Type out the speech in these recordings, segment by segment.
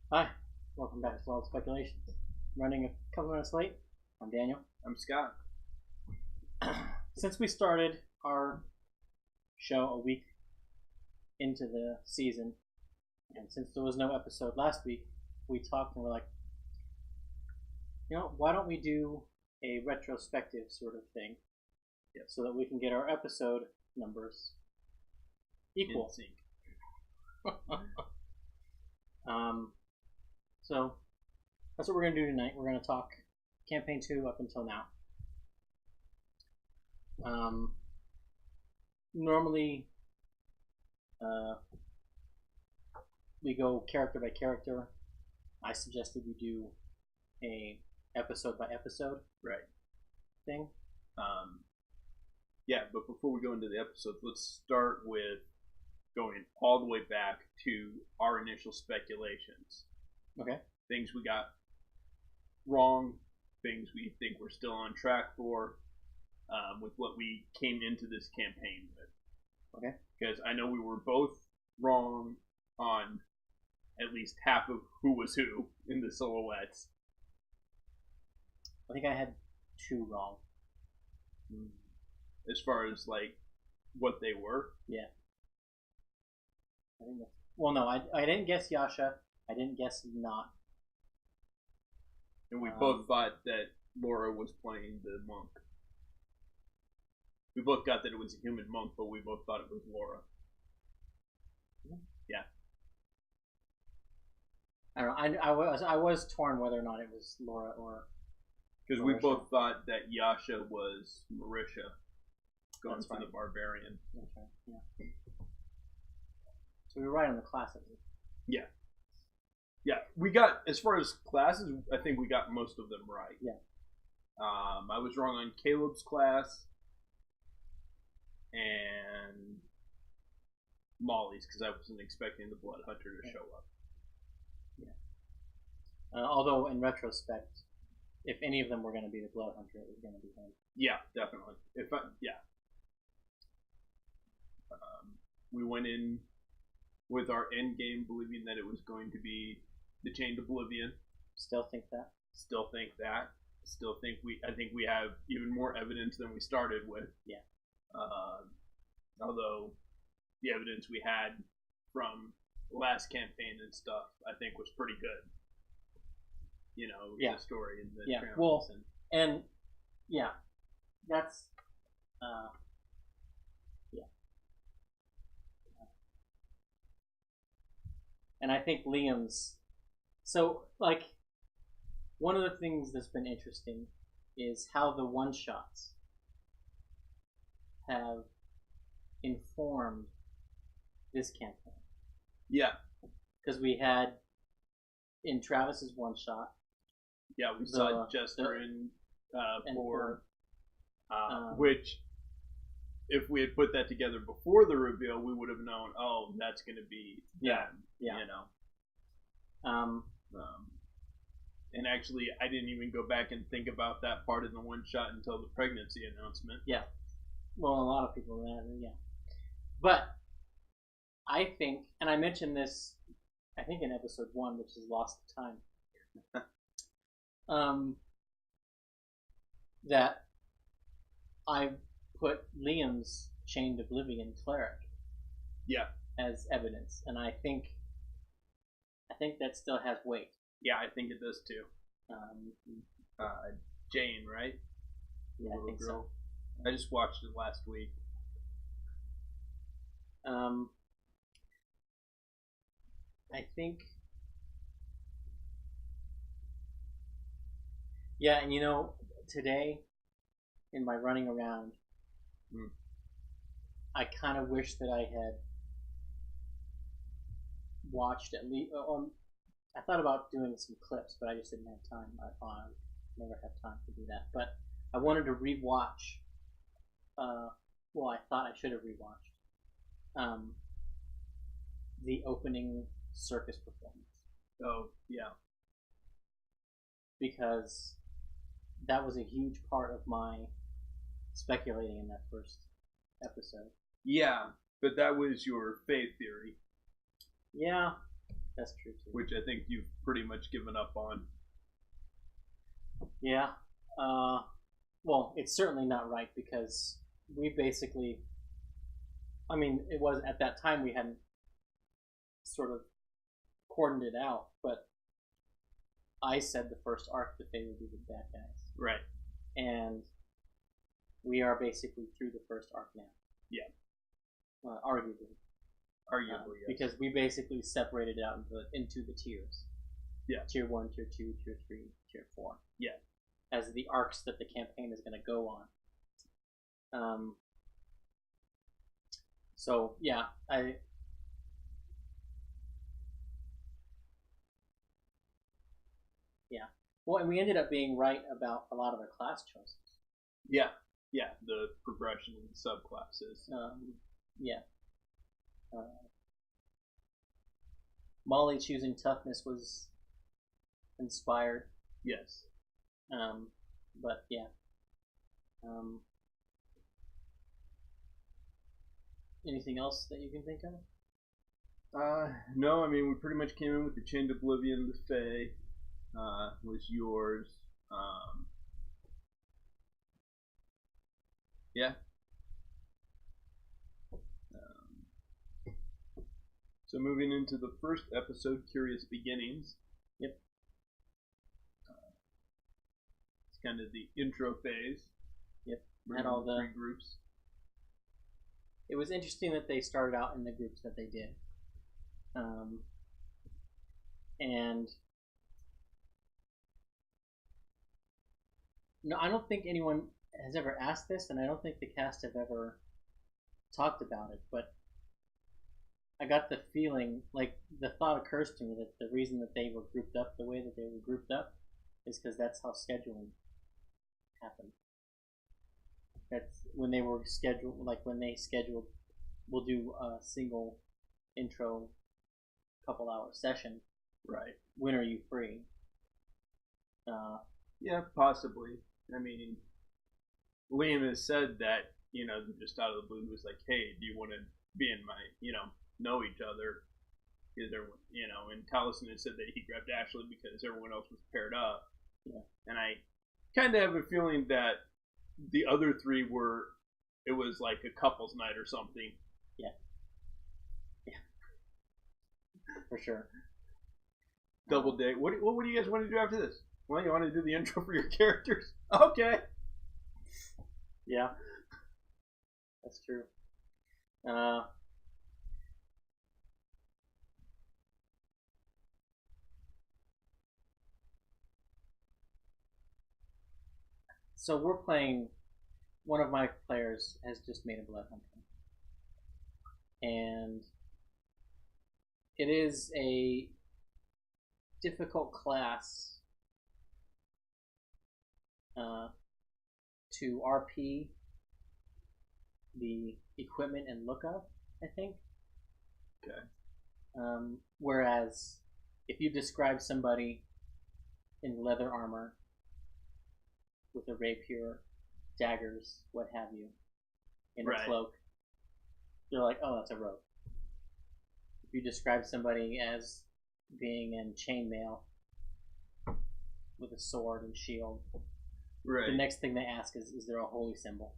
Hi, welcome back to Wild Speculations. Running a couple minutes late. I'm Daniel. I'm Scott. Since we started our show a week into the season, and since there was no episode last week, we talked and we're like, why don't we do a retrospective sort of thing, so that we can get our episode numbers equal. In sync. So that's what we're gonna do tonight. We're gonna talk campaign 2 up until now. Normally, we go character by character. I suggested we do a episode by episode Right. thing. Yeah, but before we go into the episodes, let's start with going all the way back to our initial speculations. Okay. Things we got wrong, things we think we're still on track for, with what we came into this campaign with. Okay. Because I know we were both wrong on at least half of who was who in the silhouettes. I think I had 2 wrong. As far as like what they were. Yeah. I think that's, well, no, I didn't guess Yasha. I didn't guess not. And we both thought that Laura was playing the monk. We both got that it was a human monk, but we both thought it was Laura. Yeah. I don't know. I was torn whether or not it was Laura or. Because we both thought that Yasha was Marisha, going for the barbarian. That's right. Yeah. So we were right on the classes. Yeah. Yeah, we got, as far as classes, I think we got most of them right. Yeah. I was wrong on Caleb's class and Molly's, because I wasn't expecting the Blood Hunter to show up. Yeah. Although, in retrospect, if any of them were going to be the Blood Hunter, it was going to be him. Yeah, definitely. We went in with our end game believing that it was going to be the Chained Oblivion. Still think that. Still think that. I think we have even more evidence than we started with. Yeah. Although the evidence we had from the last campaign and stuff, I think was pretty good. The story and the travels. Well, and yeah, that's yeah. And I think Liam's. So, like, one of the things that's been interesting is how the one-shots have informed this campaign. Yeah. Because we had, in Travis's one-shot... Yeah, we saw Jester and Four, which, if we had put that together before the reveal, we would have known, oh, that's going to be them, and actually, I didn't even go back and think about that part in the one shot until the pregnancy announcement. Yeah. Well, a lot of people, yeah. But I think, and I mentioned this, I think in episode 1, which is Lost to Time, that I put Liam's Chained Oblivion cleric as evidence, and I think that still has weight. Yeah, I think it does too. Jane, right? Yeah, I think so. I just watched it last week. I think. Yeah, and today, in my running around, I kind of wish that I had watched at least. I thought about doing some clips, but I just didn't have time. I never have time to do that. But I wanted to rewatch. Well, I thought I should have rewatched the opening circus performance. Oh, yeah. Because that was a huge part of my speculating in that first episode. Yeah, but that was your faith theory. Yeah, That's true too. Which I think you've pretty much given up on. Yeah. Well, it's certainly not right because we basically, I mean, it was at that time we hadn't sort of cordoned it out, but I said the first arc that they would be the bad guys. Right. And we are basically through the first arc now. Yeah. Arguably. Yes. Because we basically separated it out into the tiers. Yeah. Tier 1, Tier 2, Tier 3, Tier 4. Yeah. As the arcs that the campaign is going to go on. So, yeah, Yeah. Well, and we ended up being right about a lot of the class choices. Yeah. Yeah, the progression in the subclasses. Yeah. Molly choosing toughness was inspired. Yes. But yeah. Anything else that you can think of? No, I mean, we pretty much came in with the Chained Oblivion, the Fae, was yours. Yeah. So moving into the first episode, Curious Beginnings. Yep. It's kind of the intro phase. Yep. Had all the 3 groups. It was interesting that they started out in the groups that they did. And no, I don't think anyone has ever asked this, and I don't think the cast have ever talked about it, but I got the feeling, like, the thought occurs to me that the reason that they were grouped up the way that they were grouped up is because that's how scheduling happened. That's when they were scheduled, like when they scheduled, we'll do a single intro couple hour session. Right. When are you free? Yeah, possibly. I mean, Liam has said that, just out of the blue, was like, hey, do you want to be in my, know each other? Because everyone, and Tallison has said that he grabbed Ashley because everyone else was paired up. Yeah. And I kind of have a feeling that the other 3 it was like a couple's night or something. Yeah. Yeah. For sure. Double date. What do you guys want to do after this? Well, you want to do the intro for your characters? Okay. Yeah. That's true. So we're playing. One of my players has just made a blood hunter, and it is a difficult class to RP the equipment and look up, I think. Okay. Whereas if you describe somebody in leather armor with a rapier, daggers, what have you, in a cloak, they're like, oh, that's a rogue. If you describe somebody as being in chainmail with a sword and shield, the next thing they ask is there a holy symbol?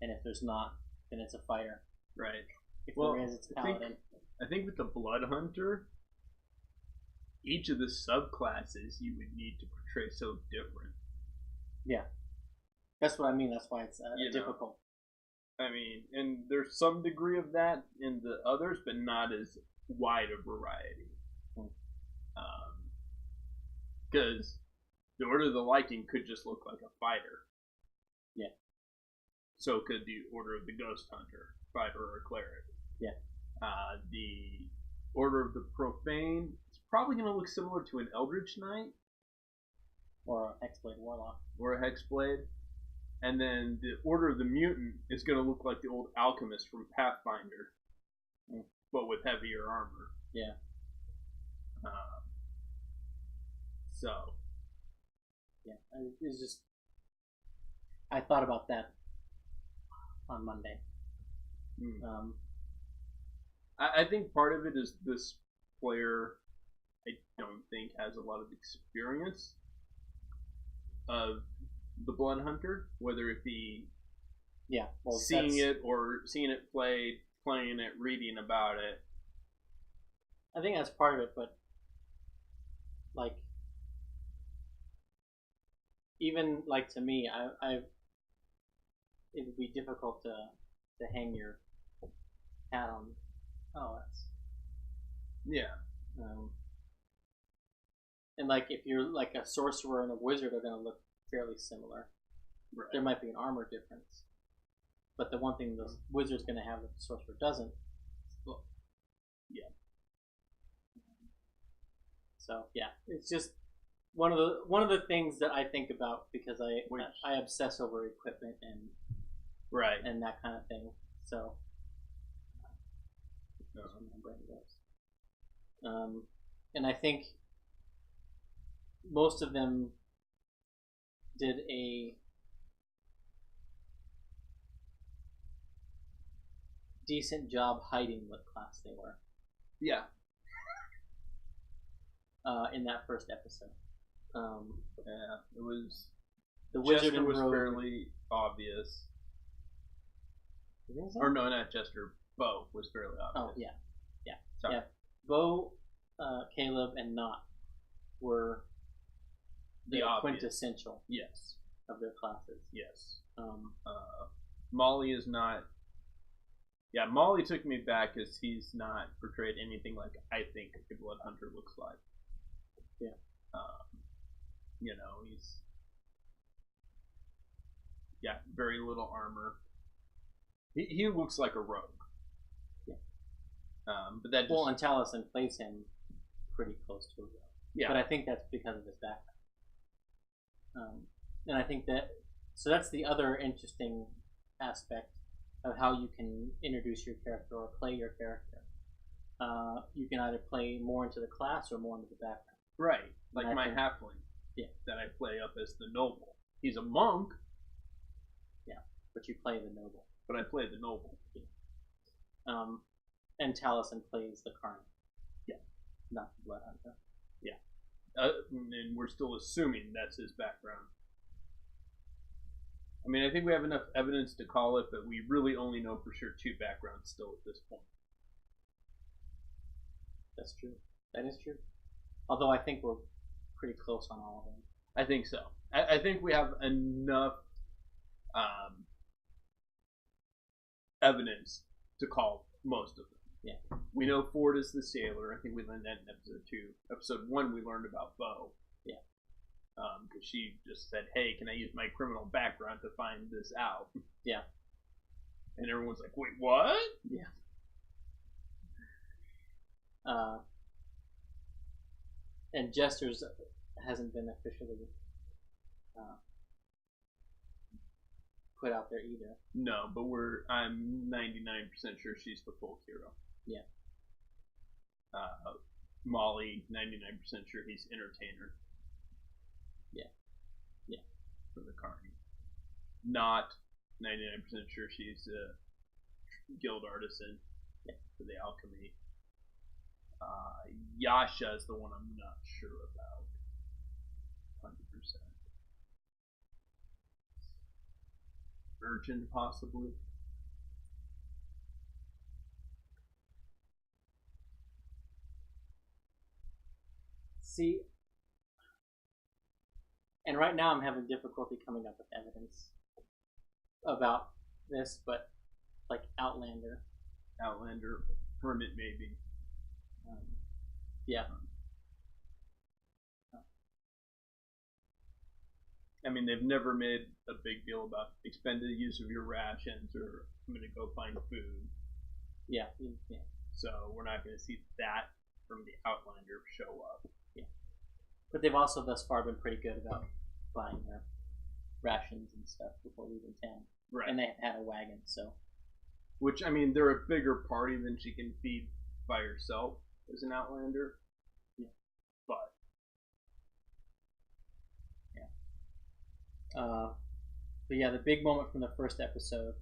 And if there's not, then it's a fighter. Right. If there is, it's paladin. I think with the blood hunter, each of the subclasses you would need to portray so different. Yeah. That's what I mean. That's why it's difficult. I mean, and there's some degree of that in the others, but not as wide a variety. Because the Order of the Liking could just look like a fighter. Yeah. So could the Order of the Ghost Hunter, fighter or cleric. Yeah. The Order of the Profane is probably going to look similar to an Eldritch Knight. Or a Hexblade Warlock. Or a Hexblade. And then the Order of the Mutant is going to look like the old alchemist from Pathfinder, but with heavier armor. Yeah. So. Yeah, it's just. I thought about that on Monday. I think part of it is this player, I don't think, has a lot of experience of the Blood Hunter, whether it be seeing it played, playing it, reading about it. I think that's part of it, but like, even like to me, it would be difficult to hang your hat on. Oh, that's and like if you're like a sorcerer and a wizard are going to look fairly similar. Right. There might be an armor difference, but the one thing the wizard's going to have that the sorcerer doesn't is the book. Yeah. So yeah, it's just one of the things that I think about because I obsess over equipment and and that kind of thing. So that's where my brain goes. And I think most of them did a decent job hiding what class they were. Yeah. In that first episode. It was the wizard Jester was fairly obvious. Or no, not Jester. Bo was fairly obvious. Oh yeah. Sorry. Yeah. Bo, Caleb, and Knot were the quintessential. Yes. Of their classes. Yes. Molly is not. Yeah, Molly took me back because he's not portrayed anything like I think a Blood Hunter looks like. Yeah. He's very little armor. He looks like a rogue. Yeah. But that just... and Taliesin plays him pretty close to a rogue. Yeah. But I think that's because of his background. And I think that's the other interesting aspect of how you can introduce your character or play your character. You can either play more into the class or more into the background. Right. Like my halfling. Yeah. That I play up as the noble. He's a monk. Yeah. But you play the noble. But I play the noble. Yeah. And Taliesin plays the Carn. Yeah. Not the Blood Hunter. Yeah. And we're still assuming that's his background. I mean, I think we have enough evidence to call it, but we really only know for sure 2 backgrounds still at this point. That's true. That is true. Although I think we're pretty close on all of them. I think so. I think we have enough evidence to call most of them. Yeah. We know Ford is the sailor. I think we learned that in episode 2. Episode 1, we learned about Bo. Yeah. Because she just said, hey, can I use my criminal background to find this out? Yeah. And everyone's like, wait, what? Yeah. And Jester's hasn't been officially put out there either. No, but I'm 99% sure she's the folk hero. Yeah. Molly, 99% sure he's entertainer. Yeah. Yeah. For the Carney. Not 99% sure she's a guild artisan. Yeah. For the alchemy. Yasha is the one I'm not sure about. 100%. Urchin, possibly. See, and right now I'm having difficulty coming up with evidence about this, but like Outlander, Hermit, maybe. Yeah. I mean, they've never made a big deal about expend the use of your rations or I'm going to go find food. Yeah. So we're not going to see that from the Outlander show up. Yeah. But they've also thus far been pretty good about buying their rations and stuff before leaving town. Right. And they have had a wagon, so. Which, I mean, they're a bigger party than she can feed by herself as an Outlander. Yeah. But. Yeah. But yeah, the big moment from the first episode,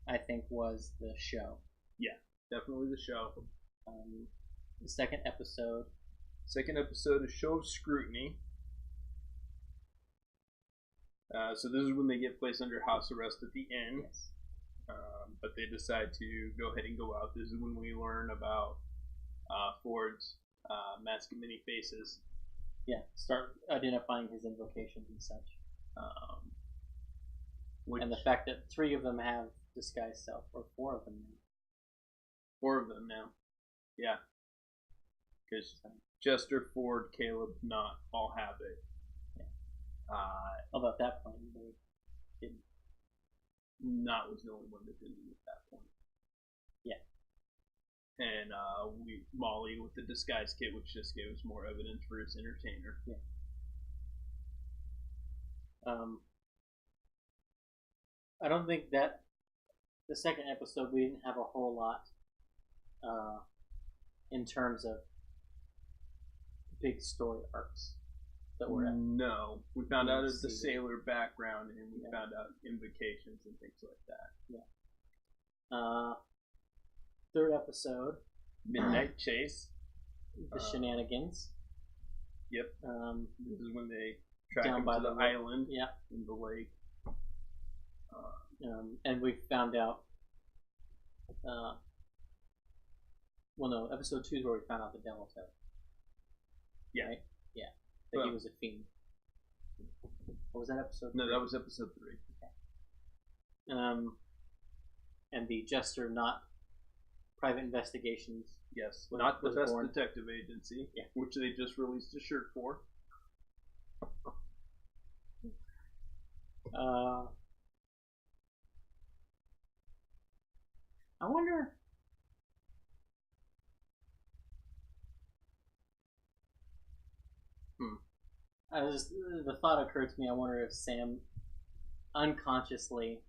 I think, was the show. Yeah, definitely the show. The second episode. Second episode, A Show of Scrutiny. So this is when they get placed under house arrest at the end. Yes. But they decide to go ahead and go out. This is when we learn about Ford's mask of many faces. Yeah, start identifying his invocations and such. And the fact that 3 of them have disguised self, or 4 of them now. 4 of them now. Yeah. Because Jester, Ford, Caleb, not all have it. Yeah. Although at that point, they didn't. Not was the only one that didn't at that point. Yeah. And Molly with the disguise kit, which just gave us more evidence for his entertainer. Yeah. I don't think that the second episode we didn't have a whole lot in terms of big story arcs that were. No, we found out the sailor background, and we found out invocations and things like that. Yeah. Third episode, Midnight Chase. The shenanigans. Yep. This is when they track down him by to the island. Yeah. In the lake. And we found out. Well, no, episode 2 is where we found out the devil toad. Yeah. Right? Yeah. That he was a fiend. What was that episode? No, that was episode 3. Okay. And the Jester, not private investigations. Yes. Not the best detective agency. Yeah. Which they just released a shirt for. I wonder. The thought occurred to me. I wonder if Sam, unconsciously,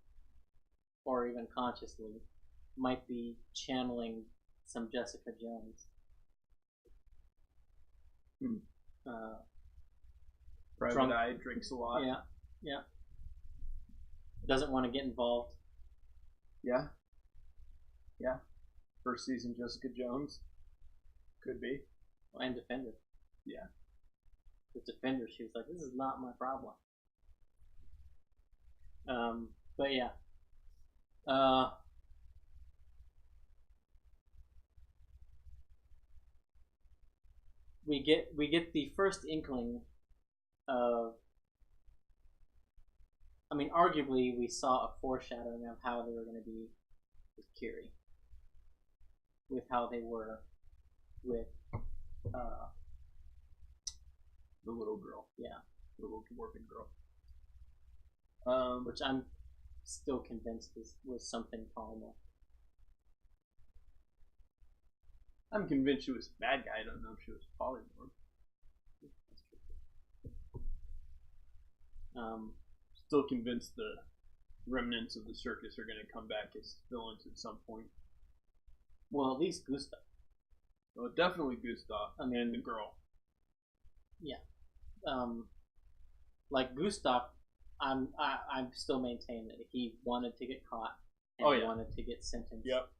or even consciously, might be channeling some Jessica Jones. Private Eye drinks a lot. Yeah, yeah. Doesn't want to get involved. Yeah. Yeah. First season Jessica Jones. Could be. And Defender. Yeah. With Defender, she was like, this is not my problem. But yeah. We get the first inkling of, I mean, arguably we saw a foreshadowing of how they were going to be with Kiri, with how they were with the little girl. Yeah, the little dwarven girl. Which I'm still convinced was something polymorph. I'm convinced she was a bad guy. I don't know if she was polymorph. Still convinced the remnants of the circus are going to come back as villains at some point. Well, at least Gustav. Well, definitely Gustav. I mean, and the girl. Yeah. Like Gustav, I'm still maintain that he wanted to get caught and he wanted to get sentenced. Yep.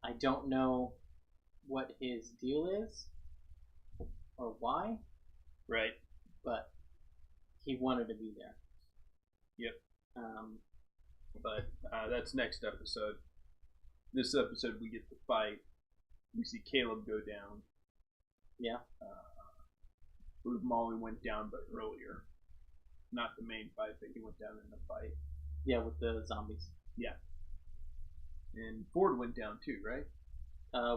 I don't know what his deal is or why. Right. But he wanted to be there. Yep. But that's next episode. This episode we get the fight. We see Caleb go down. Yeah. I believe Molly went down, but earlier. Not the main fight, but he went down in the fight. Yeah, with the zombies. Yeah. And Ford went down too, right?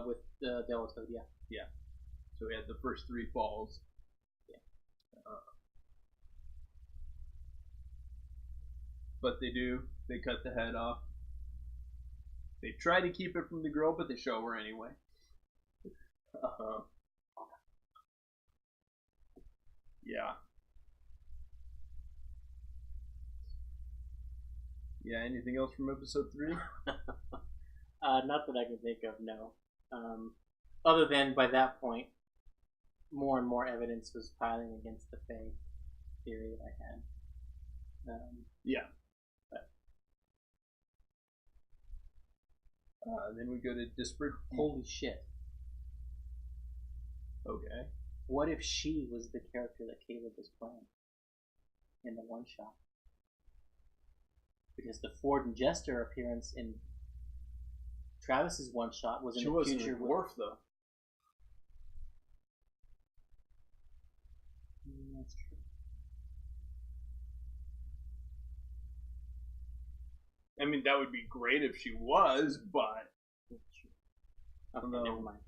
With the Devil Toad, yeah. Yeah. So we had the first 3 falls. Yeah. But they cut the head off. They try to keep it from the girl, but they show her anyway. Yeah. Yeah, anything else from episode 3? Not that I can think of, no. Other than by that point, more and more evidence was piling against the Fae theory that I had. Yeah. Then we go to Disparate. Holy shit. Okay. What if she was the character that Caleb was playing in the one shot? Because the Ford and Jester appearance in Travis's one shot was in the future. She wasn't a dwarf, though. That's true. I mean, that would be great if she was, but Okay, never mind.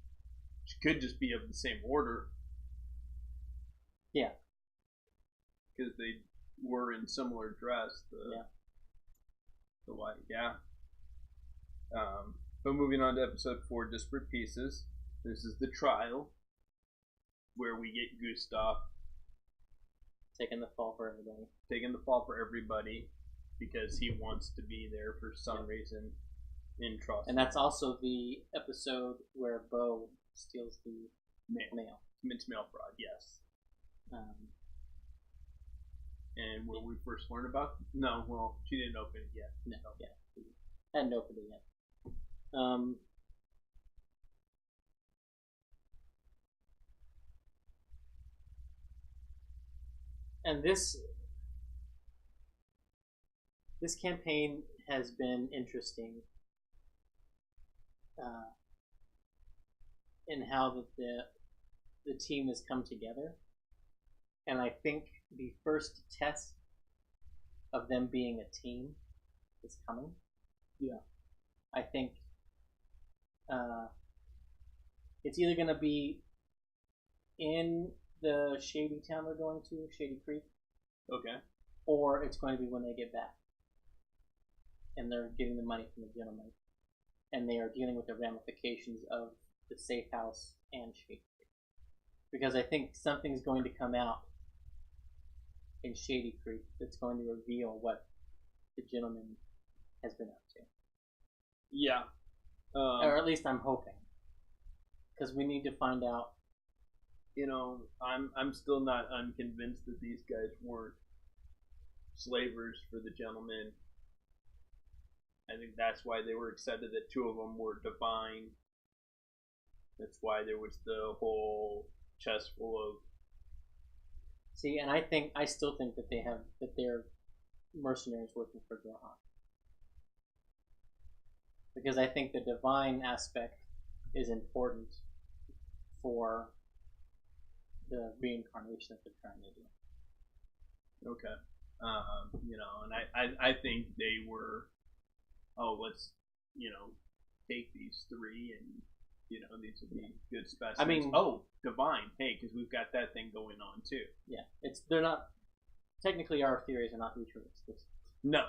She could just be of the same order. Yeah. Because they were in similar dress. The white, yeah. But moving on to episode 4, Disparate Pieces. This is the trial, where we get Gustav taking the fall for everybody. Because he wants to be there for some reason in trust. And that's also the episode where Bo steals the mail. Commits mail fraud, yes. And where we first learned about... No, well, she didn't open it yet. No, yeah. Hadn't opened it yet. And this campaign has been interesting in how the team has come together. And I think the first test of them being a team is coming. Yeah. I think it's either going to be in the shady town they're going to, Shady Creek. Okay. Or it's going to be when they get back. And they're getting the money from the gentleman. And they are dealing with the ramifications of the safe house and Shady Creek. Because I think something's going to come out in Shady Creek that's going to reveal what the gentleman has been up to. Yeah. Or at least I'm hoping. Because we need to find out. You know, I'm still not unconvinced that these guys weren't slavers for the gentleman. I think that's why they were excited that 2 of them were divine. That's why there was the whole chest full of... See, and I still think that they're mercenaries working for Grohan. Because I think the divine aspect is important for the reincarnation that they're trying to do. Okay. You know, and I think they were, let's, take these 3 and, these would be good specimens. I mean, divine. Hey, because we've got that thing going on too. Yeah, they're not, technically our theories are not mutually exclusive. No,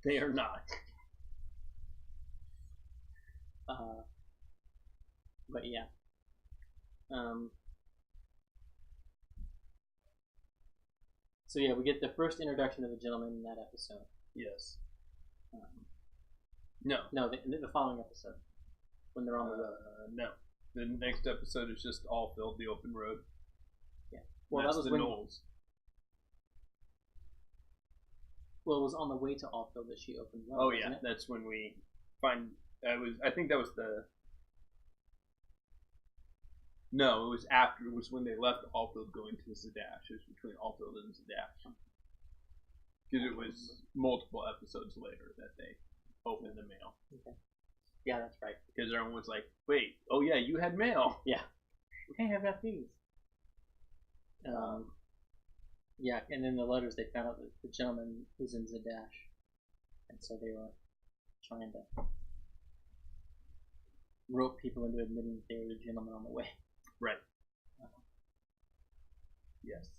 they are not. But yeah. So yeah, we get the first introduction of the gentleman in that episode. Yes. No, the following episode, when they're on the road. No, the next episode is just all filled the open road. Yeah. Well, that's that was the when Knolls. Well, it was on the way to Alfield that she opened the road. Oh yeah, that's when we find. I think that was the. No, it was after. It was when they left Alfield going to Zadash. It was between Alfield and Zadash. Because it was multiple episodes later that they opened the mail. Okay. Yeah, that's right. Because everyone was like, wait, oh yeah, you had mail. Yeah. Hey, I've got these. Yeah, and in the letters they found out that the gentleman was in Zadash. And so they were trying to rope people into admitting that they were the gentleman on the way. Right. Yes.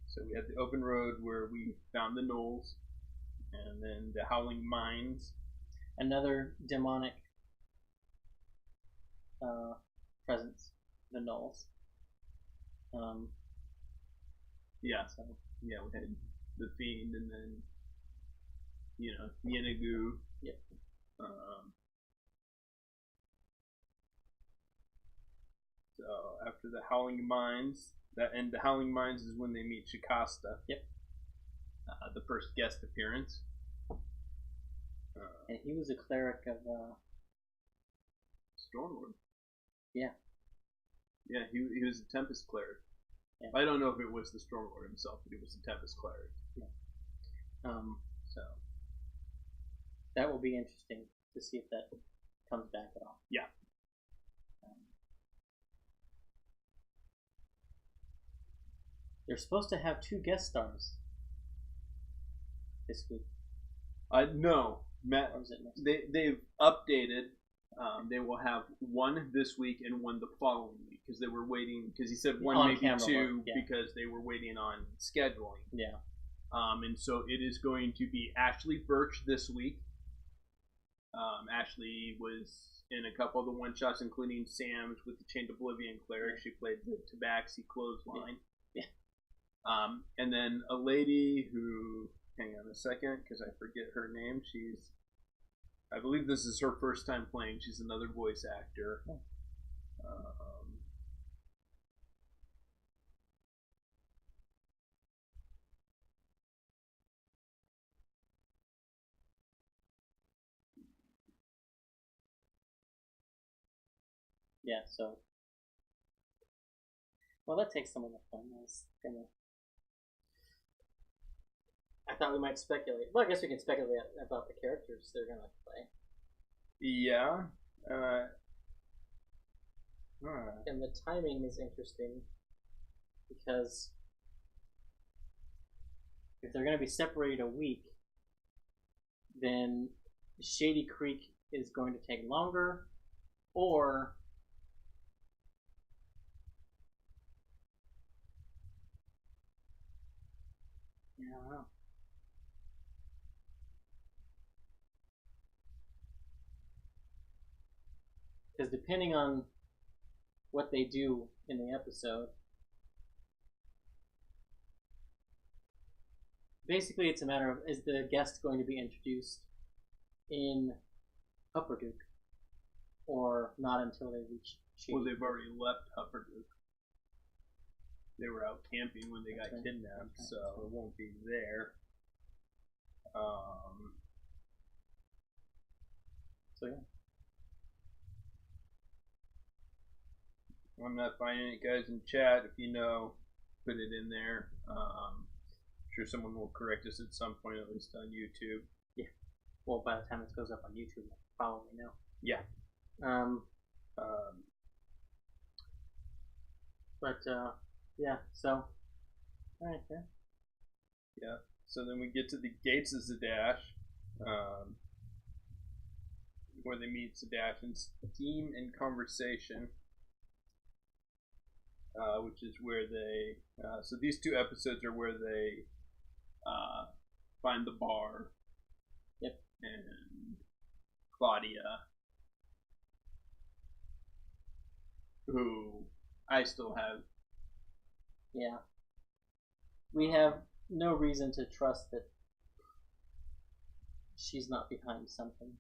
So we had the open road where we found the Knolls, and then the Howling Mines. Another demonic presence, the Knolls. Yeah. So yeah, we had the Fiend, and then Yenagu. Yep. So after the Howling Mines, the Howling Mines is when they meet Shikasta. Yep. The first guest appearance. And he was a cleric of Stormlord. Yeah. Yeah, he was a Tempest cleric. Yeah. I don't know if it was the Stormlord himself, but he was a Tempest cleric. Yeah. So that will be interesting to see if that comes back at all. Yeah. They're supposed to have 2 guest stars this week. No, Matt. They've updated. They will have one this week and one the following week because they were waiting. Because he said one, maybe 2, because they were waiting on scheduling. Yeah. And so it is going to be Ashley Birch this week. Ashley was in a couple of the one-shots, including Sam's with the Chained Oblivion cleric. She played the Tabaxi clothesline. Yeah. And then a lady who, hang on a second, because I forget her name. I believe this is her first time playing. She's another voice actor. Oh. Yeah, so. Well, that takes some of the fun. I thought we might speculate. Well, I guess we can speculate about the characters they're going to play. Yeah. And the timing is interesting because if they're going to be separated a week, then Shady Creek is going to take longer, or I don't know. Because depending on what they do in the episode, basically it's a matter of, is the guest going to be introduced in Upperduke or not until they reach Shady? Well, they've already left Upperduke. They were out camping when they got kidnapped, so it won't be there. So yeah. I'm not finding it, guys, in chat. If you know, put it in there. I'm sure someone will correct us at some point, at least on YouTube. Yeah. Well, by the time this goes up on YouTube, we'll probably know. Yeah. Yeah. So. All right. Yeah. Yeah. So then we get to the gates of Zadash, where they meet Zadash in Steam and Conversation. Which is where they, so these 2 episodes are where they find the bar. Yep. And Claudia, who I still have. Yeah. We have no reason to trust that she's not behind something.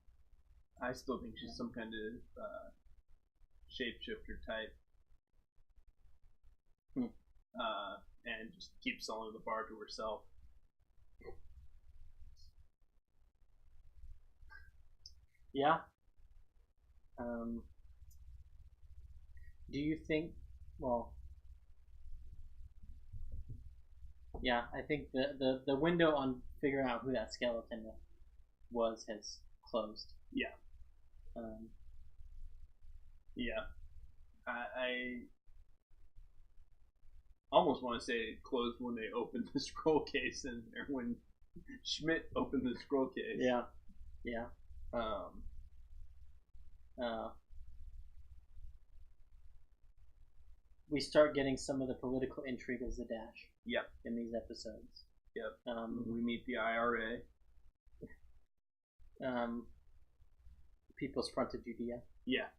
I still think she's some kind of shapeshifter type. And just keep selling the bar to herself. Yeah. Do you think? Well, yeah. I think the window on figuring out who that skeleton was has closed. Yeah. Yeah. I almost want to say it closed when they opened the scroll case in there, when Schmidt opened the scroll case. Yeah. Yeah. We start getting some of the political intrigue of Zadash. Yep. In these episodes. Yep. We meet the IRA. People's Front of Judea. Yeah.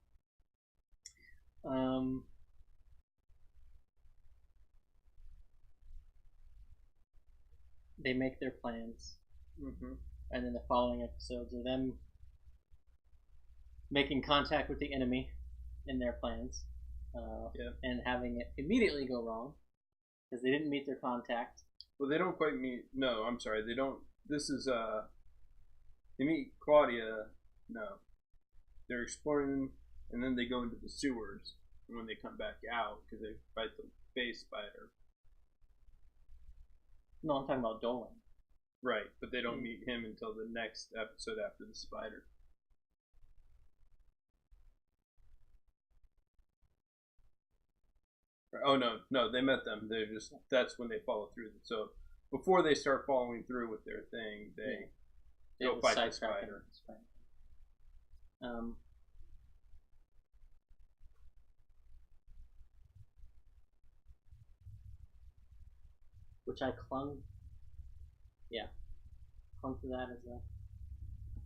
They make their plans. Mm-hmm. And then the following episodes are them making contact with the enemy in their plans. And having it immediately go wrong because they didn't meet their contact. Well, they don't quite meet. No, I'm sorry. They don't. This is they meet Claudia. No, they're exploring, and then they go into the sewers. when they come back out because they fight the face spider. No, I'm talking about Dolan. Right, but they don't meet him until the next episode after the spider. Oh no, they met them. They're just that's when they follow through. So before they start following through with their thing, they go fight the spider. Which I clung to that as a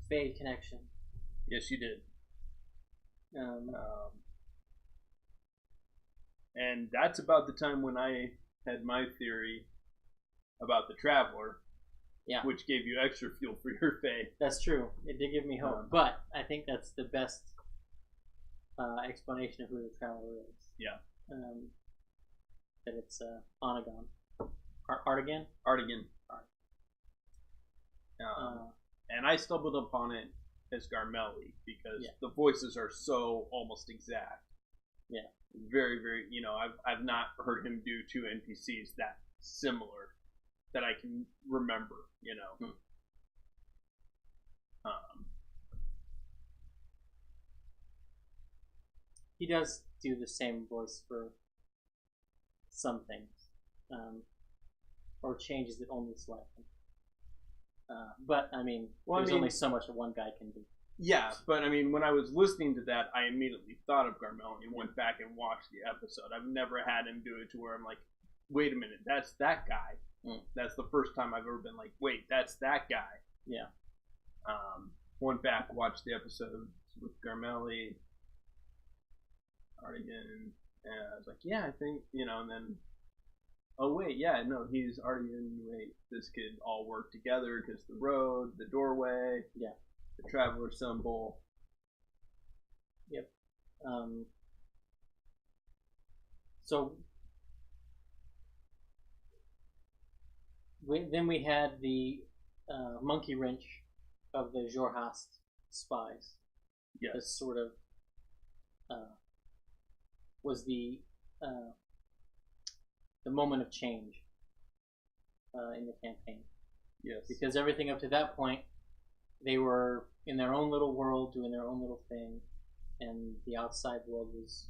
Faye connection. Yes, you did. And that's about the time when I had my theory about the Traveler. Yeah. Which gave you extra fuel for your Faye. That's true. It did give me hope. But I think that's the best explanation of who the Traveler is. Yeah. That it's Onagon. Artigan? Artigan. And I stumbled upon it as Garmelli because the voices are so almost exact. Yeah. Very, very, I've not heard him do two NPCs that similar that I can remember, He does do the same voice for some things, or changes it only slightly. But I mean, there's only so much one guy can do. Yeah, but I mean, when I was listening to that, I immediately thought of Garmelli and went back and watched the episode. I've never had him do it to where I'm like, wait a minute, that's that guy. That's the first time I've ever been like, wait, that's that guy. Yeah. Went back, watched the episodes with Garmelli, Artigan, and I was like, yeah, I think, and then, oh wait, yeah, no, he's Artigan, wait, this could all work together because the road, the doorway, the Traveler symbol. Yep. So then we had the monkey wrench of the Jorhast spies. Yes. This sort of was the moment of change in the campaign. Yes. Because everything up to that point, they were in their own little world, doing their own little thing, and the outside world was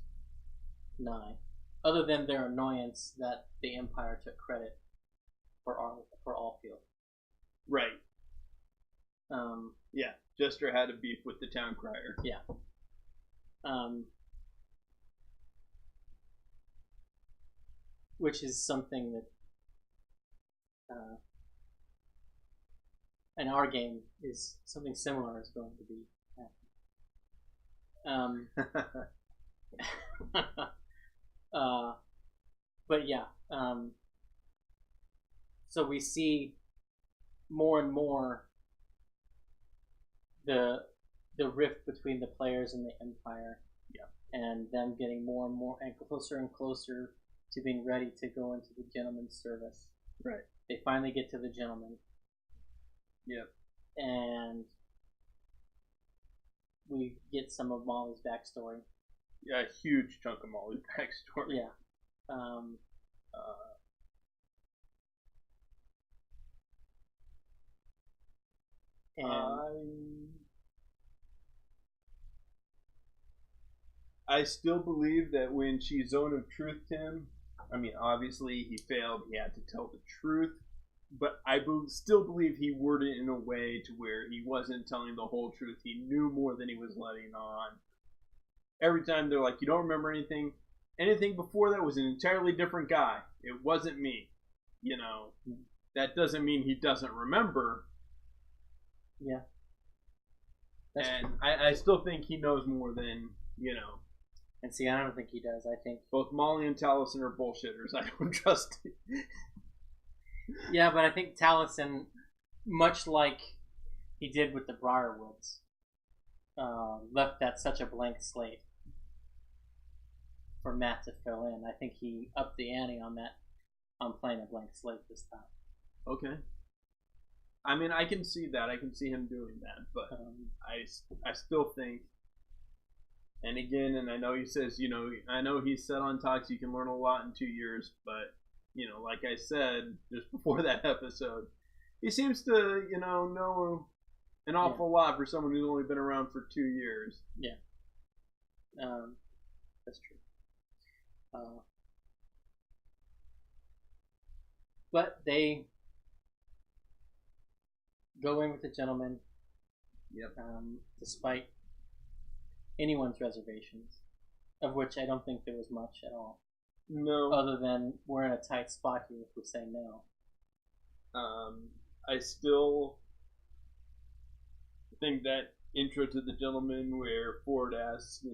nigh. Other than their annoyance that the Empire took credit for Allfield. Right. Yeah, Jester had a beef with the town crier. Yeah. Which is something that in our game is something similar is going to be happening. But yeah, so we see more and more the rift between the players and the Empire, and them getting more and more and closer to being ready to go into the gentleman's service. Right. They finally get to the gentleman. Yep. And we get some of Molly's backstory. Yeah, a huge chunk of Molly's backstory. Yeah. I still believe that when she Zone of Truthed him, I mean, obviously he failed. He had to tell the truth. But I still believe he worded it in a way to where he wasn't telling the whole truth. He knew more than he was letting on. Every time they're like, you don't remember anything? Anything before that was an entirely different guy. It wasn't me. That doesn't mean he doesn't remember. Yeah. And I still think he knows more than, And see, I don't think he does. I think both Molly and Taliesin are bullshitters. I don't trust it. Yeah, but I think Taliesin, much like he did with the Briarwoods, left that such a blank slate for Matt to fill in. I think he upped the ante on that, on playing a blank slate this time. Okay. I mean, I can see that. I can see him doing that, but I still think And again, and I know he says, I know he's said on Talks you can learn a lot in 2 years, but, like I said just before that episode, he seems to, know an awful lot for someone who's only been around for 2 years. Yeah. That's true. But they go in with the gentleman. Yep. Despite anyone's reservations, of which I don't think there was much at all. No. Other than we're in a tight spot here if we say no. I still think that intro to the gentleman where Ford asks,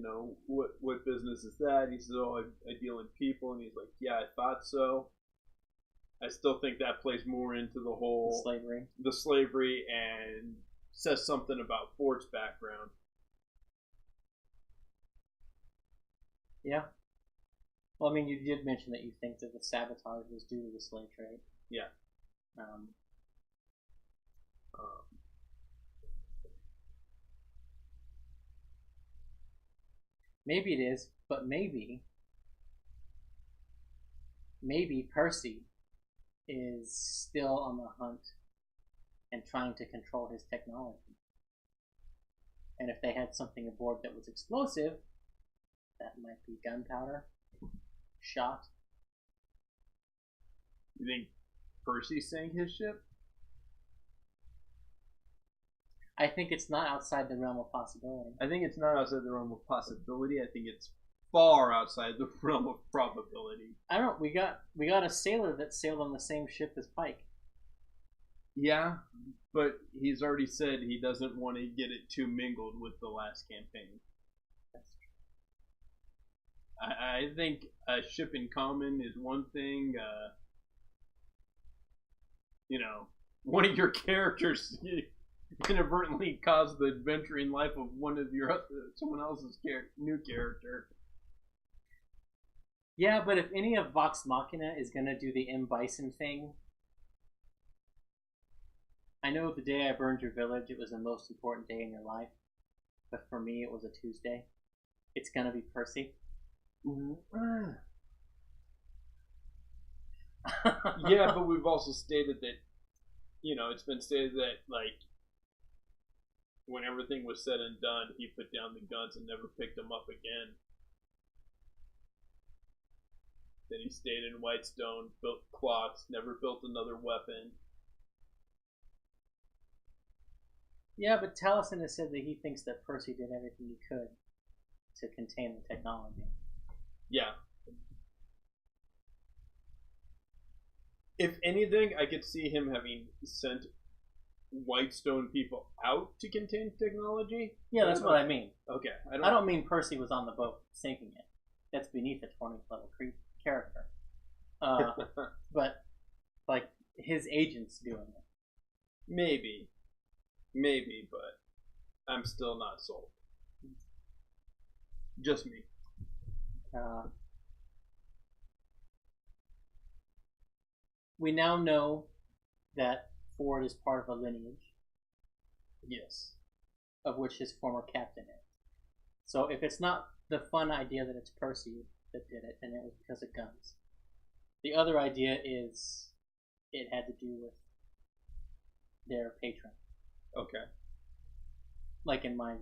what business is that? He says, oh, I deal in people. And he's like, yeah, I thought so. I still think that plays more into the whole the slavery and says something about Ford's background. Yeah. Well, I mean, you did mention that you think that the sabotage was due to the slave trade. Yeah. Maybe it is, but maybe Percy is still on the hunt and trying to control his technology. And if they had something aboard that was explosive, that might be gunpowder, shot. You think Percy sank his ship? I think it's not outside the realm of possibility. I think it's not outside the realm of possibility. I think it's far outside the realm of probability. I don't know. We got a sailor that sailed on the same ship as Pike. Yeah, but he's already said he doesn't want to get it too mingled with the last campaign. That's true. I think a ship in common is one thing. One of your characters inadvertently caused the adventuring life of someone else's new character. Yeah, but if any of Vox Machina is gonna do the M. Bison thing, I know the day I burned your village, it was the most important day in your life, but for me, it was a Tuesday. It's gonna be Percy. Yeah, but we've also stated that, it's been stated that, when everything was said and done, he put down the guns and never picked them up again. Then he stayed in Whitestone, built clocks, never built another weapon. Yeah, but Taliesin has said that he thinks that Percy did everything he could to contain the technology. Yeah. If anything, I could see him having sent Whitestone people out to contain technology. Yeah, that's what I mean. Okay. I don't mean Percy was on the boat sinking it. That's beneath a 20th level character. But, his agents doing it. Maybe, but I'm still not sold. Just me. We now know that Ford is part of a lineage. Yes. Of which his former captain is. So if it's not the fun idea that it's Percy that did it, then it was because of guns. The other idea is it had to do with their patron. Okay. In my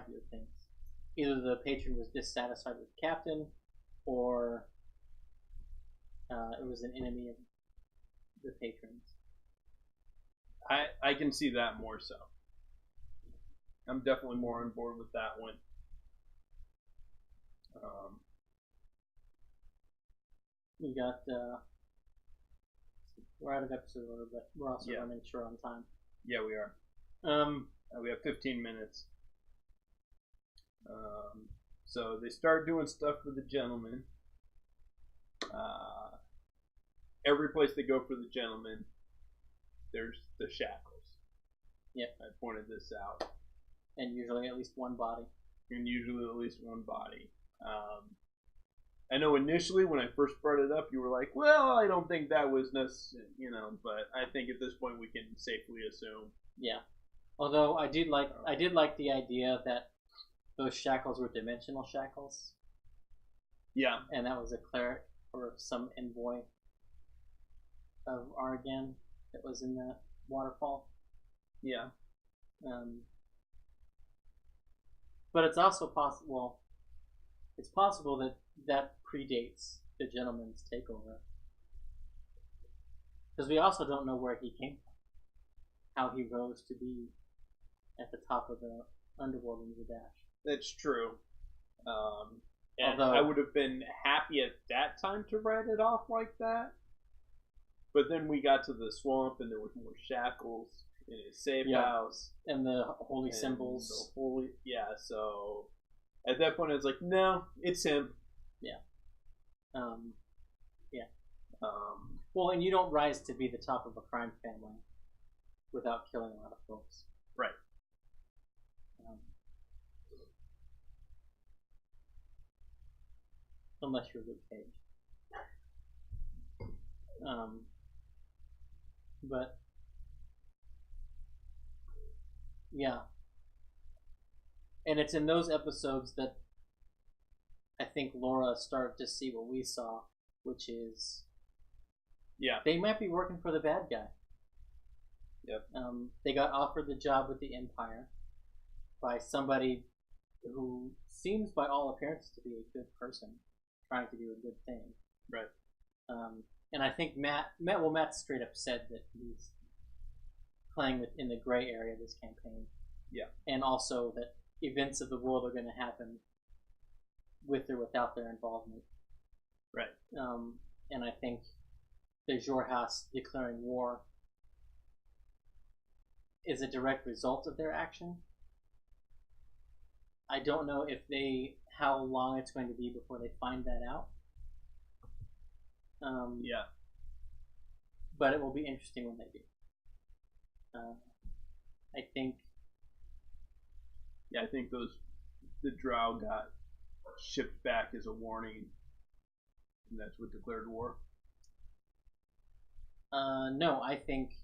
view of things. Either the patron was dissatisfied with the captain, or it was an enemy of the patrons. I can see that more so. I'm definitely more on board with that one. We got we're out of episode order, but we're also running short on time. Yeah, we are. We have 15 minutes. So they start doing stuff for the gentleman. Every place they go for the gentleman, there's the shackles. Yep. I pointed this out. And usually at least one body. I know initially when I first brought it up, you were like, well, I don't think that was necessary, but I think at this point we can safely assume. Yeah. Although I did like the idea that those shackles were dimensional shackles. Yeah. And that was a cleric or some envoy of Argan that was in that waterfall. Yeah. But it's also possible. Well, it's possible that predates the gentleman's takeover, because we also don't know where he came from, how he rose to be at the top of the underworld in Zadash. That's true. And although I would have been happy at that time to write it off like that, but then we got to the swamp and there was more shackles in his safe house and the holy symbols. So at that point I was like, no, it's him. Yeah. Well, and you don't rise to be the top of a crime family without killing a lot of folks. Right. Unless you're Luke Cage. But yeah. And it's in those episodes that I think Laura started to see what we saw, which is they might be working for the bad guy. Yep. They got offered the job with the Empire by somebody who seems by all appearances to be a good person trying to do a good thing. Right. And I think Matt straight up said that he's playing within the gray area of this campaign. Yeah. And also that events of the world are going to happen with or without their involvement. Right. And I think the Jorhaus declaring war is a direct result of their action. I don't know how long it's going to be before they find that out. But it will be interesting when they do. I think the Drow got shipped back as a warning, and that's what declared war. No, I think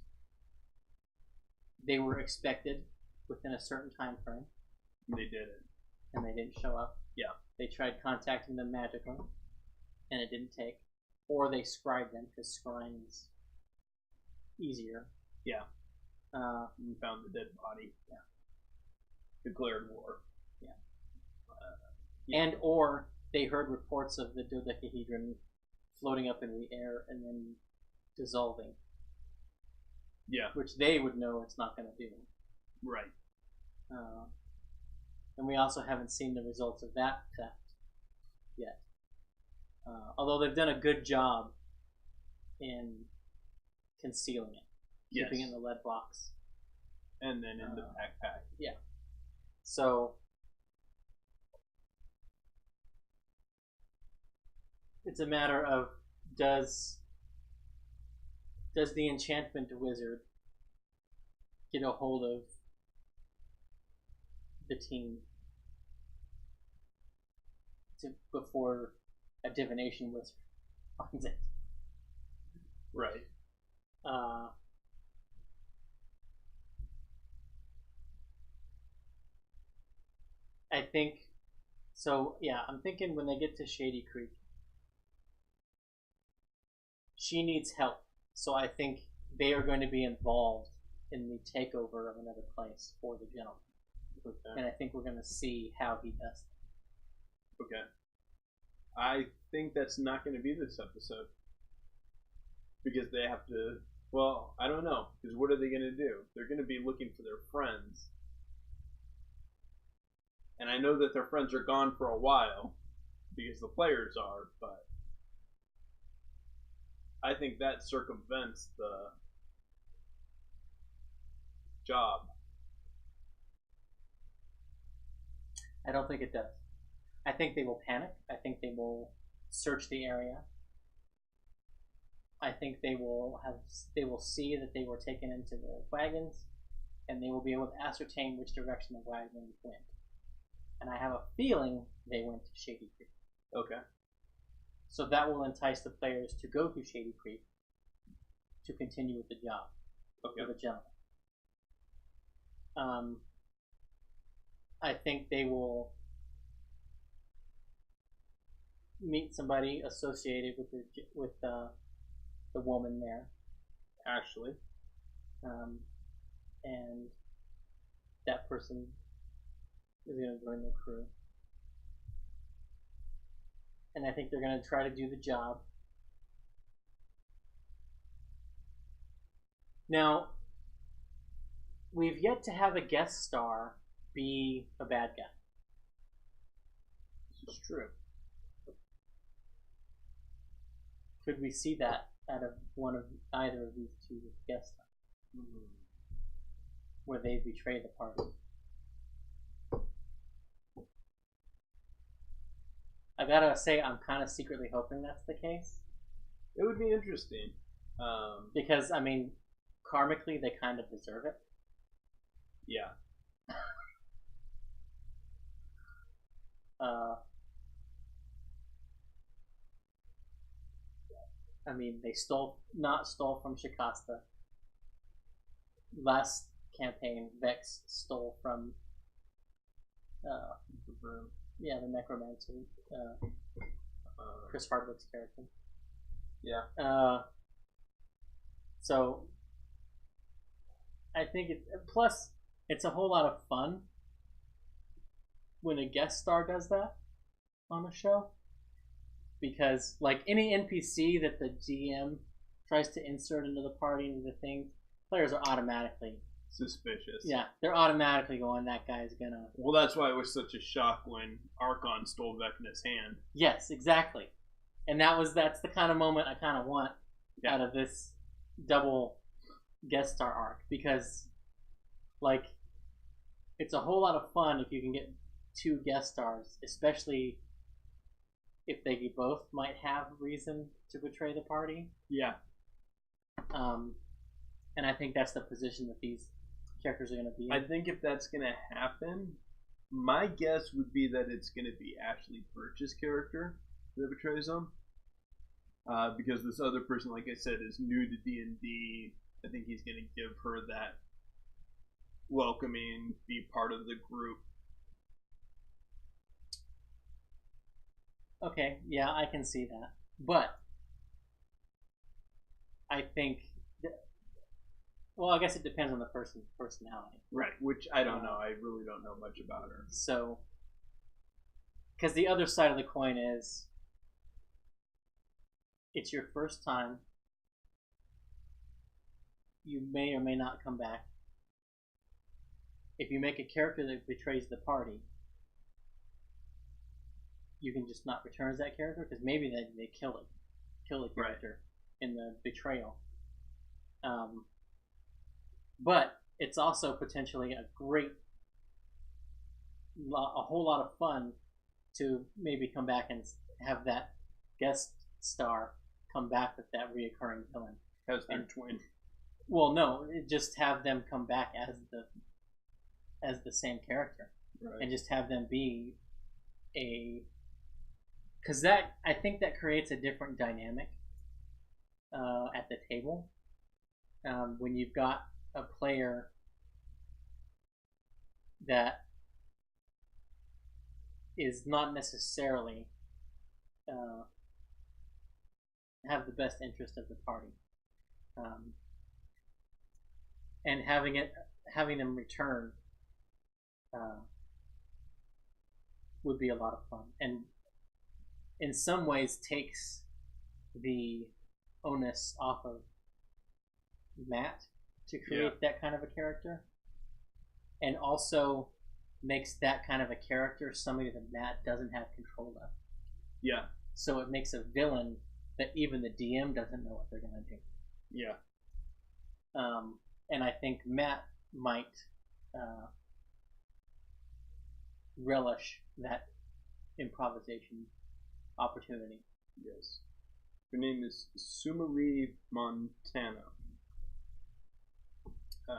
they were expected within a certain time frame. They didn't. And they didn't show up. Yeah. They tried contacting them magically, and it didn't take. Or they scribed them, because scrying is easier. Yeah. You found the dead body. Yeah. Declared war. Yeah. And or they heard reports of the dodecahedron floating up in the air and then dissolving. Yeah. Which they would know it's not going to do. Right. And we also haven't seen the results of that theft yet. Although they've done a good job in concealing it. Keeping it in the lead box. And then in the backpack. Yeah. So it's a matter of does the enchantment wizard get a hold of the team before a divination wizard finds it? Right. I think so. Yeah, I'm thinking when they get to Shady Creek, she needs help. So I think they are going to be involved in the takeover of another place for the gentleman. Okay. And I think we're going to see how he does that. Okay. I think that's not going to be this episode. Because they have to... Well, I don't know. Because what are they going to do? They're going to be looking for their friends. And I know that their friends are gone for a while. Because the players are, but... I think that circumvents the job. I don't think it does. I think they will panic. I think they will search the area. I think they will see that they were taken into the wagons, and they will be able to ascertain which direction the wagons went. And I have a feeling they went to Shady Creek. Okay. So that will entice the players to go to Shady Creek to continue with the job. Okay. With the gentleman. I think they will meet somebody associated with the woman there, Ashley, and that person is going to join the crew. And I think they're going to try to do the job. Now, we've yet to have a guest star be a bad guy. This is true. Could we see that out of either of these two guest stars? Where they betray the party? I gotta say, I'm kind of secretly hoping that's the case. It would be interesting. Because, I mean, karmically, they kind of deserve it. Yeah. I mean, they not stole from Shikasta. Last campaign, Vex stole from the Necromancer, Chris Hardwick's character. Yeah. So I think plus it's a whole lot of fun when a guest star does that on a show, because like any NPC that the GM tries to insert into the party, into the thing, players are automatically suspicious. Yeah, they're automatically going, that guy's gonna... Well, that's why it was such a shock when Archon stole Vecna's hand. Yes, exactly. And that's the kind of moment I kind of want out of this double guest star arc, because like it's a whole lot of fun if you can get two guest stars, especially if they both might have reason to betray the party. Yeah. And I think that's the position that these characters are going to be in. I think if that's going to happen, my guess would be that it's going to be Ashley Birch's character that betrays them. Because this other person, like I said, is new to D&D. I think he's going to give her that welcoming, be part of the group. Okay, yeah, I can see that. But I think... Well, I guess it depends on the person's personality. Right, which I don't know. I really don't know much about her. So, because the other side of the coin is, it's your first time. You may or may not come back. If you make a character that betrays the party, you can just not return as that character, because maybe they kill the character in the betrayal. But it's also potentially a whole lot of fun to maybe come back and have that guest star come back with that reoccurring villain as their twin. Well, no, just have them come back as the same character, and just have them be because I think that creates a different dynamic at the table when you've got a player that is not necessarily have the best interest of the party, and having them return would be a lot of fun, and in some ways takes the onus off of Matt to create that kind of a character, and also makes that kind of a character somebody that Matt doesn't have control of. Yeah. So it makes a villain that even the DM doesn't know what they're going to do. Yeah. And I think Matt might relish that improvisation opportunity. Yes. Her name is Sumari Montana.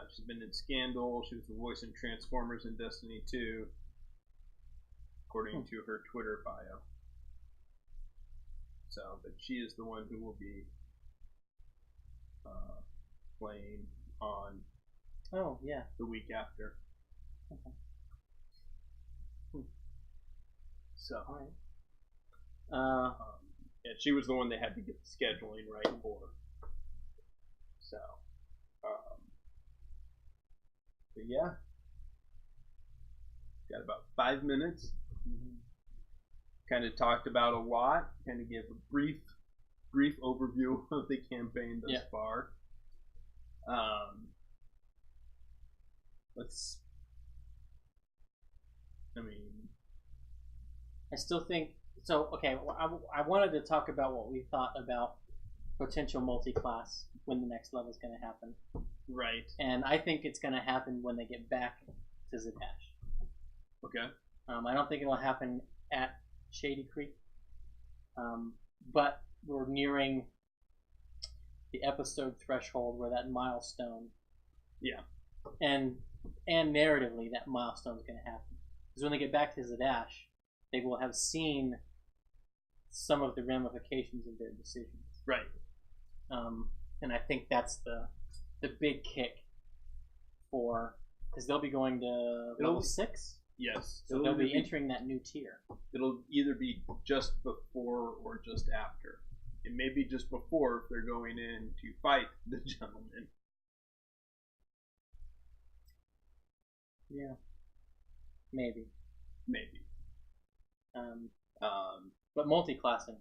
She's been in Scandal. She was the voice in Transformers and Destiny 2, according to her Twitter bio. So, but she is the one who will be playing on the week after. Okay. So, And she was the one they had to get the scheduling right for. So, but yeah, got about 5 minutes. Mm-hmm. Kind of talked about a lot. Kind of gave a brief overview of the campaign thus far. I still think so. Okay, I wanted to talk about what we thought about potential multi-class when the next level is going to happen. Right. And I think it's going to happen when they get back to Zadash. Okay. I don't think it'll happen at Shady Creek. But we're nearing the episode threshold where that milestone. Yeah. And narratively, that milestone is going to happen. Because when they get back to Zadash, they will have seen some of the ramifications of their decisions. Right. And I think that's the big kick for, because they'll be going to level 6. Yes. So they'll be entering that new tier. It'll either be just before or just after. It may be just before if they're going in to fight the gentleman. Yeah. Maybe. But multi-classing.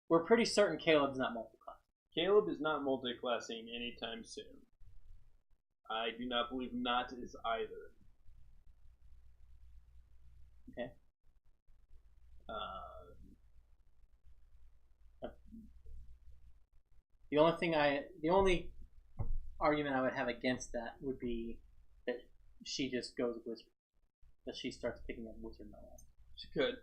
We're pretty certain Caleb's not multi-classing. Caleb is not multi-classing anytime soon. I do not believe Not is either. Okay. The only argument I would have against that would be that she just goes wizard. That she starts picking up wizard knowledge. She could.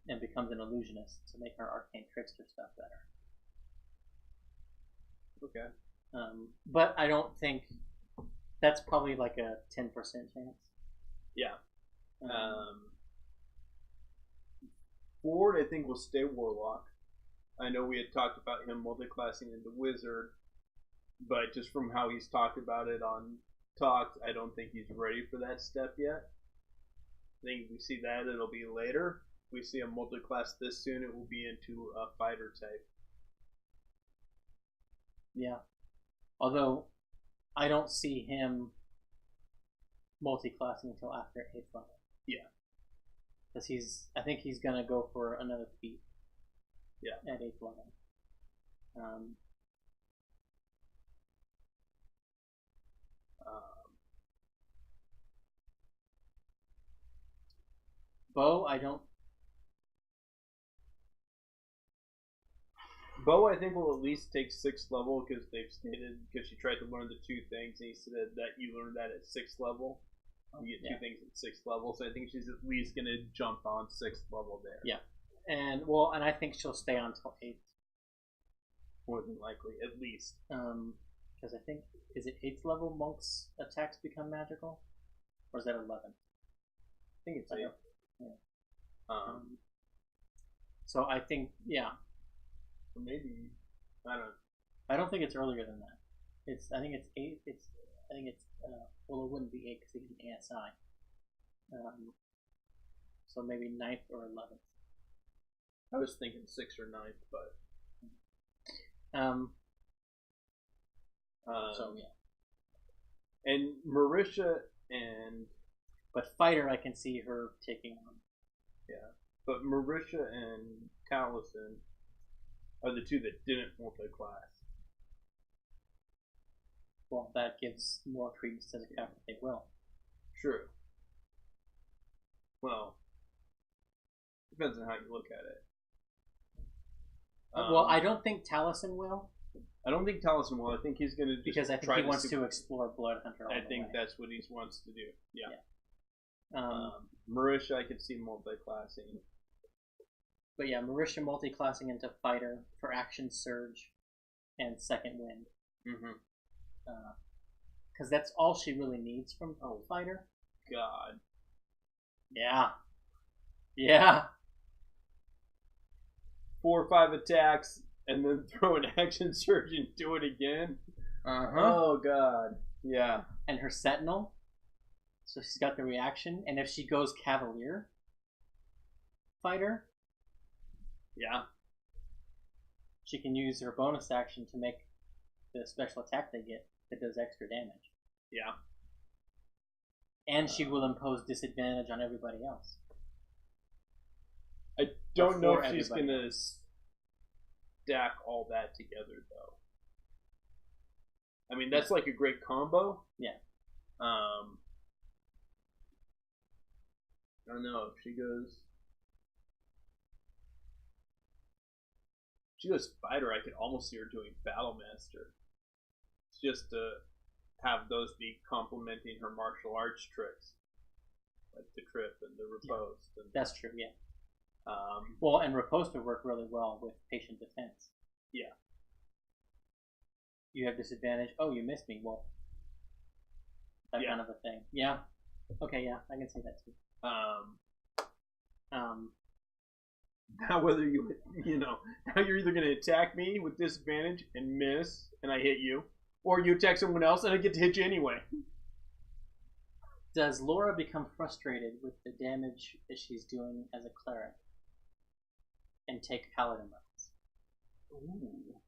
And becomes an illusionist to make her arcane trickster stuff better. Okay. But I don't think that's probably like a 10% chance. Yeah. Ford, I think, will stay Warlock. I know we had talked about him multi-classing into Wizard, but just from how he's talked about it on Talks, I don't think he's ready for that step yet. I think if we see that, it'll be later. If we see a multi-class this soon, it will be into a fighter type. Yeah. Although, I don't see him multi-classing until after 8th level. Yeah. Because I think he's going to go for another feat. Yeah. At 8th level. Bo, Bo, I think, will at least take 6th level because they've stated, because she tried to learn the 2 things, and he said that you learn that at 6th level. You get 2 things at 6th level, so I think she's at least going to jump on 6th level there. Yeah. And I think she'll stay on until 8th. More than likely, at least. Because I think, is it 8th level monks' attacks become magical? Or is that 11th? I think it's 8th. Yeah. So I think, yeah. Or maybe, I don't think it's earlier than that. I think it's 8th. Well, it wouldn't be 8 because it's an ASI. So maybe 9th or 11th. I was thinking 6th or 9th, but. So yeah. And Marisha but fighter I can see her taking on. Yeah. But Marisha and Taliesin are the 2 that didn't multi-class. Well, that gives more credence to the fact that they will. True. Well, depends on how you look at it. Well, I don't think Taliesin will. I don't think Taliesin will. I think he's going to just because I think he wants to explore Bloodhunter. I think that's what he wants to do. Yeah. Marisha, I could see multi-classing. But yeah, Marisha multi-classing into fighter for action surge and second wind. Mm-hmm. Because that's all she really needs from fighter. God. Yeah. Yeah. 4 or 5 attacks and then throw an action surge and do it again. Oh God. Yeah. And her sentinel. So she's got the reaction, and if she goes Cavalier fighter, Yeah. She can use her bonus action to make the special attack they get that does extra damage. Yeah. And she will impose disadvantage on everybody else. I don't know if she's going to stack all that together, though. I mean, that's like a great combo. Yeah. I don't know if she goes fighter. I could almost see her doing battle master, just to have those be complementing her martial arts tricks, like the trip and the riposte. Yeah. That's true. Yeah. Well, and riposte would work really well with patient defense. Yeah. You have disadvantage. Oh, you missed me. Well, that kind of a thing. Yeah. Okay. Yeah, I can say that too. Now whether now you're either going to attack me with disadvantage and miss, and I hit you, or you attack someone else and I get to hit you anyway. Does Laura become frustrated with the damage that she's doing as a cleric and take paladin levels? Ooh.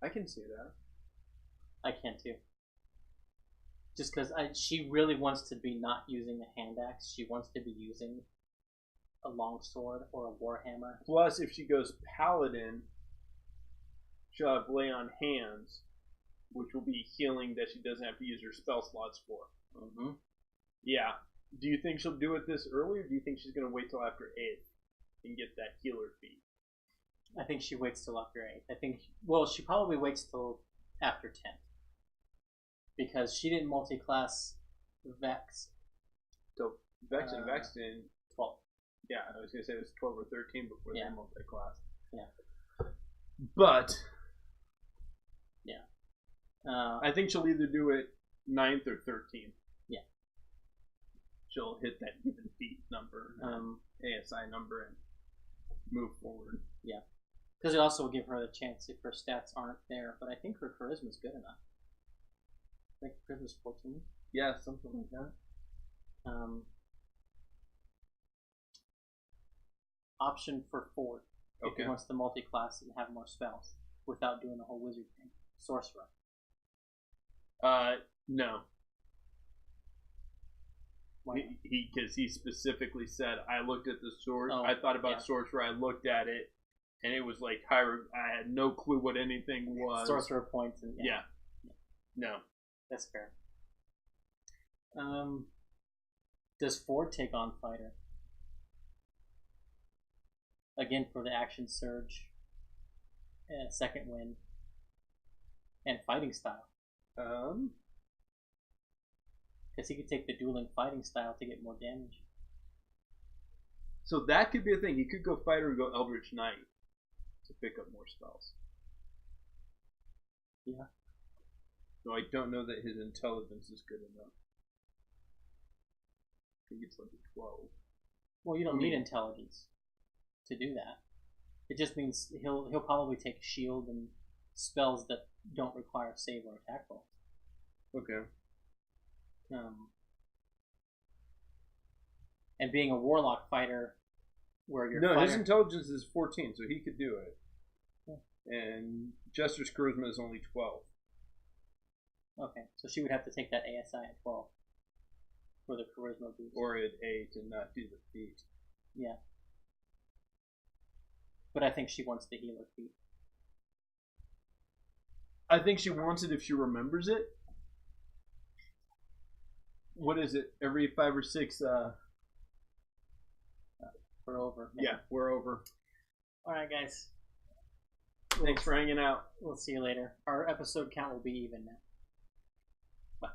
I can see that. I can too. Just because she really wants to be not using a hand axe. She wants to be using a longsword or a warhammer. Plus, if she goes paladin, she'll have lay on hands, which will be healing that she doesn't have to use her spell slots for. Mm-hmm. Yeah. Do you think she'll do it this early, or do you think she's going to wait till after 8th and get that healer feat? I think she waits till after 8th. She probably waits till after 10th. Because she didn't multi-class Vex. So Vex and Vexen 12. Yeah, I was gonna say it was 12 or 13 before they multi-class. Yeah. But yeah, I think she'll either do it 9th or 13th. Yeah. She'll hit that even feet number, ASI number, and move forward. Yeah. Because it also will give her the chance if her stats aren't there. But I think her charisma's good enough. I think charisma's 14. Yeah, something like that. Option for Ford. Okay. If he wants to multi-class and have more spells without doing the whole wizard thing. Sorcerer. No. Why? Because he specifically said, I looked at the sword. Oh, I thought about sorcerer. I looked at it, and it was like I had no clue what anything was. Sorcerer points and yeah. No. That's fair. Does Ford take on fighter? Again for the action surge, second win, and fighting style. Because he could take the dueling fighting style to get more damage. So that could be a thing. He could go fighter or go Eldritch Knight to pick up more spells. Yeah. So I don't know that his intelligence is good enough. I think it's like a 12. Well, you don't need intelligence to do that. It just means he'll probably take shield and spells that don't require save or attack roll. Okay. And being a warlock fighter, where you're his intelligence is 14, so he could do it. Yeah. And Jester's charisma is only 12. Okay, so she would have to take that ASI at 12 for the charisma boost. Or at 8 and not do the feat. Yeah. But I think she wants the healer feat. I think she wants it if she remembers it. What is it? Every 5 or 6... we're over. Yeah, we're over. Alright, guys. Thanks for hanging out. We'll see you later. Our episode count will be even now. Bye.